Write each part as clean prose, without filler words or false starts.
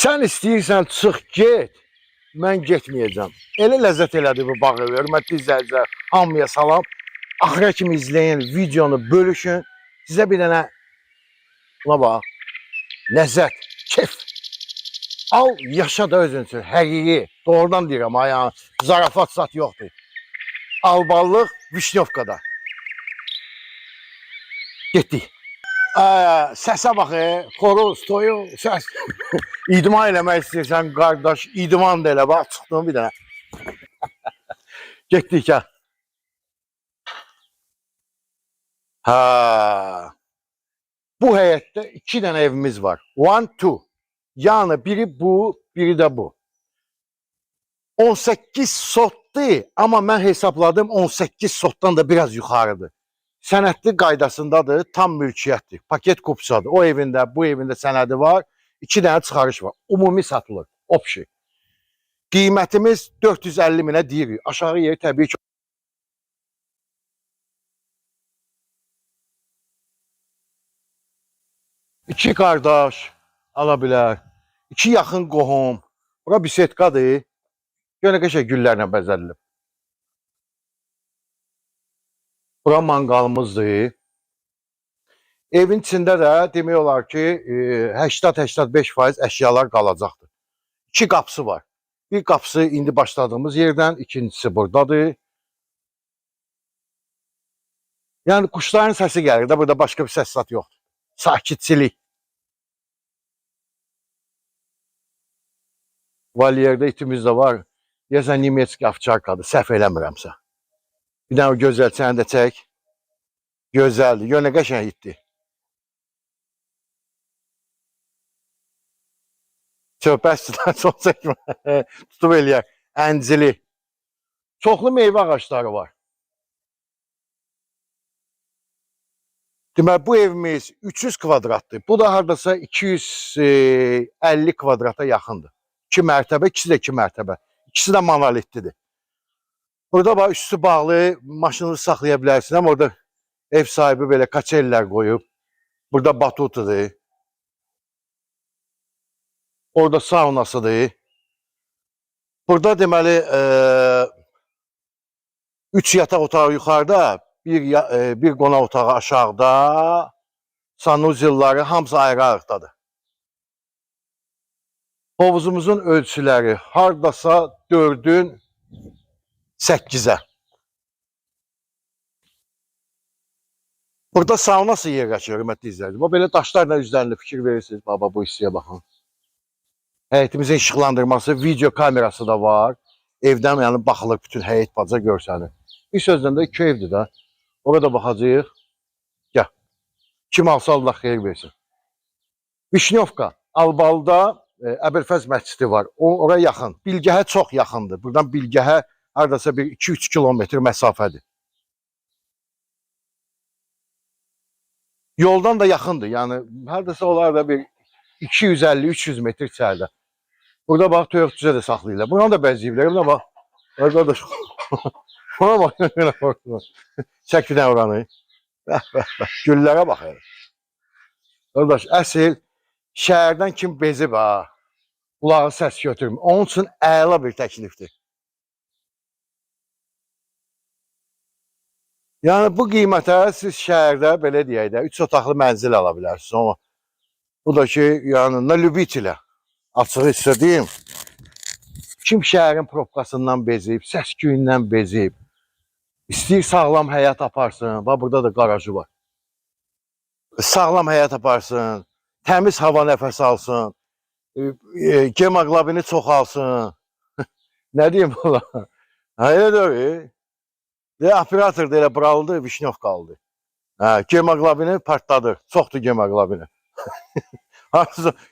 Sən istəyirsən çıx get, mən getməyəcəm. Elə ləzzət elədi bu bağı. Hörmətli izləyicilər, hamıya salam. Axıra kimi izləyin, videonu bölüşün. Sizə bir dənə buna bax, ləzzət, kef. Al, yaşa da özün üçün, həqiqi. Doğrudan deyirəm, ayağın, zarafat sat yoxdur. Alballıq Vişnyovkada. Getdik. Səsə baxı, xoruz, toyu, səs. İdman eləmək istəyirsən, qardaş, idman da elə, bax, çıxdım bir dənə. Getdik ya. Bu həyətdə 2 dənə evimiz var. 1, 2. Yəni biri bu, biri də bu. 18 sotdur, amma mən hesabladım 18 sotdan da biraz yuxarıdır. Sənədli qaydasındadır, tam mülkiyyətdir. Paket kupçadır. O evində, bu evində sənədi var. 2 dənə çıxarış var. Ümumi satılır. Opşi. Qiymətimiz 450 minə deyirik. Aşağı yeri təbii ki. İki qardaş ala bilər. 2 yaxın qohum. Bura bisetkadır. Görə qəşəng güllərlə bəzədilib. Bura manqalımızdır. Evin içində də demək olar ki 80-85% əşyalar qalacaqdır. 2 qapısı var. Bir qapısı indi başladığımız yerdən, ikincisi buradadır. Yəni quşların səsi gəlir də, burada başqa bir səs zat yoxdur. Sakitçilik. Valyerdə itimiz də var. Deyəsən Nemetski ovçarkadır, səhv eləmirəmsə. Bir dənə o gözəl səni də çək. Gözəldir. Gör nə qəşəng itdir. Çöpəstidən çox çəkmə. Tutub eləyək. Əncili. Çoxlu meyvə ağaçları var. Demək, bu evimiz 300 kvadratdır. Bu da haradasa 250 kvadrata yaxındır. 2 mərtəbə, ikisi də 2 mərtəbə. İkisi də monolitlidir. Burada bax, üstü bağlı, maşını saxlaya bilərsin. Amma orada ev sahibi belə kaçellər qoyub. Burada batutudur. Orada saunasıdır. Burada deməli 3 yataq otağı yuxarıda, bir qonaq otağı aşağıda, sanuzilləri hamısı ayrı-ayrıqdadır. Hovuzumuzun ölçüləri hardasa 4'ün 8'e. Burada saunası yerləşir, hörmətli izləyicilər. Bu belə daşlarla üzərində fikir verirsiniz. Baba, bu hissəyə baxın. Həyətimizin işıqlandırması, video kamerası da var. Evdən yəni baxılır, bütün həyət baca görsənir. Bir sözlə də 2 evdir də. Orada baxacağıq. Gəl. Kim alsa Allah xeyir versin. Vişnyovka, Albalda Əbülfəz məscidi var. Oraya yaxın. Bilgəhə çox yaxındır. Buradan Bilgəhə haradasa bir 2-3 kilometr məsafədir. Yoldan da yaxındır. Yəni haradasa olar da bir 250-300 metr içəridə. Burada bax, toyuqçuca da saxlayırlar. Buradan da bəzəyiblər. Buna bax. Orada da ona bax. Çək bir dənə oranı. Güllərə bax. Qardaş, əsl şəhərdən kim bezib ha? Qulağı səs götürmür. Onun üçün əla bir təklifdir. Yəni bu qiymətə siz şəhərdə belə deyək də 3 otaqlı mənzil ala bilərsiniz. Amma bu da ki, yəni nə lübitilə açığı istədiyim. Kim şəhərin probkasından bezib, səs-küyündən bezib, istəyir sağlam həyat aparsın. Bax, burada da qarajı var. Sağlam həyat aparsın, təmiz hava nəfəs alsın, hemoqlobini çoxalsın. Nə deyim buna? Elə deyil. Operator da elə buralıdır, Vişnyovka aldı. Hemoqlobini partladır. Çoxdur hemoqlobini.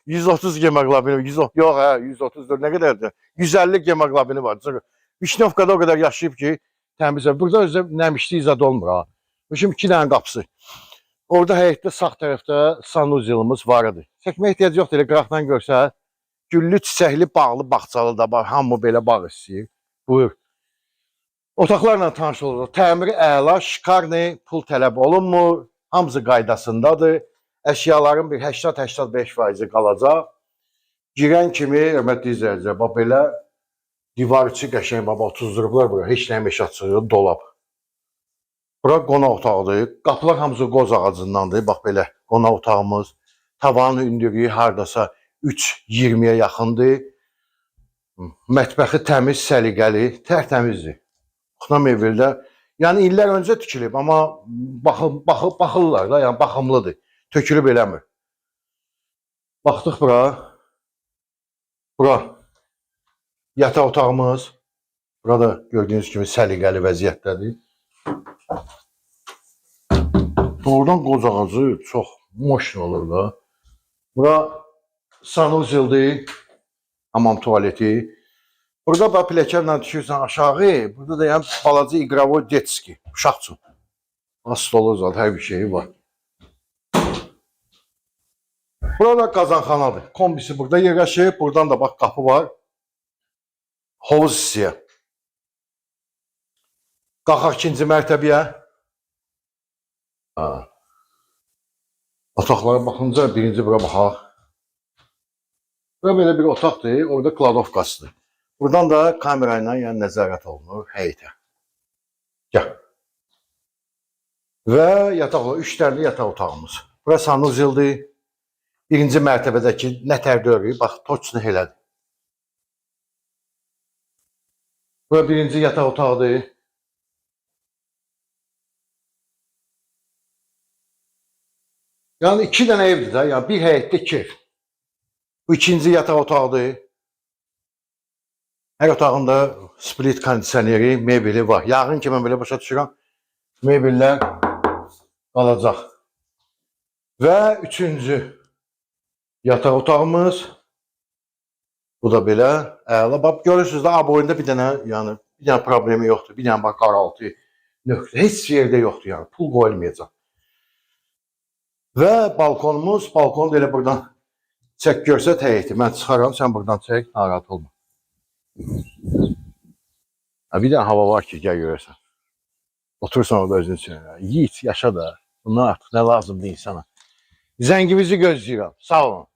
130 hemoqlobini, yox, 134 nə qədərdir? 150 hemoqlobini var. Vişnyovkada o qədər yaşayıb ki, təmizə. Burada özdə nəmişlik zad olmur ha. Şimdi 2 dənə qapısı. Orada həyətdə sağ tərəfdə sanuzilimiz var idi. Çəkmə ehtiyacı yoxdur, elə qıraqdan görsə, güllü, çiçəkli, bağlı, bağçalı da var. Hamı belə bağ istəyir. Buyur. Otaqlarla tanış oluruz. Təmiri əla, şikarni, pul tələb olunmur. Hamısı qaydasındadır. Əşyaların bir 80-85% qalacaq. Girən kimi, hörmətli izləyicilər, bax belə divar içi qəşəng baba otuzdurublar bura. Heç nəyə meş açılır, dolab. Bura qonaq otağıdır. Qapılar hamısı qoz ağacındandır. Bax belə qonaq otağımız. Tavanın hündürlüyü hardasa 3.20-yə yaxındır. Mətbəxi təmiz, səliqəli, tərtəmizdir. Xuna mebeldə. Yəni illər öncə tikilib, amma baxırlar da, yəni baxımlıdır. Tökülüb eləmir. Baxdıq bura. Bura yataq otağımız. Burada gördüyünüz kimi səliqəli vəziyyətdədir. Doğrudan qoz ağacı çox moşn olur da. Bura sanuzeldir, hamam tualeti. Burada bax pilləkənlə düşürsən aşağı, burada da yəni balaca iqravoy detski, uşaq üçün. Stolu zat, hər bir şeyi var. Burada qazanxanadır. Kombisi burada yerləşir, buradan da bax qapı var. Hovuz hissəyə. Qalxaq ikinci mərtəbəyə. Otaqlara baxınca birinci bura baxaq. Bura belə bir otaqdır, orada kladovkasıdır. Buradan da kamera ilə yəni nəzarət olunur həyətə. Gəl. Və yataqla 3 dənə yataq otağımız. Bura sanuzeldir. Birinci mərtəbədəki nətər dörü, bax toçunu elədir. Bura birinci yataq otağıdır. Yəni 2 dənə evdir də, yəni bir həyətdə 2 ev. Bu ikinci yataq otağıdır. Hər otağında split kondisioneri, mebeli var. Yağın ki mən belə başa düşürəm, mebellər qalacaq. Və üçüncü yataq otağımız. Bu da belə əla. Bax görürsünüz də aboyunda bir dənə, yəni bir dənə problemi yoxdur. Bir dənə bax qaraltı nöqtə. Heç yerdə yoxdur yəni. Pul qoyulmayacaq. Və balkonumuz, balkonu da elə buradan çək görsət həyəti. Mən çıxaram, sən buradan çək, narahat olma. Bir dənə hava var ki, gəl görərsən. Otursan orada özün üçün. Yiğit, yaşa da. Bundan artıq nə lazımdır insana. Zəngimizi gözləyirəm. Sağ olun.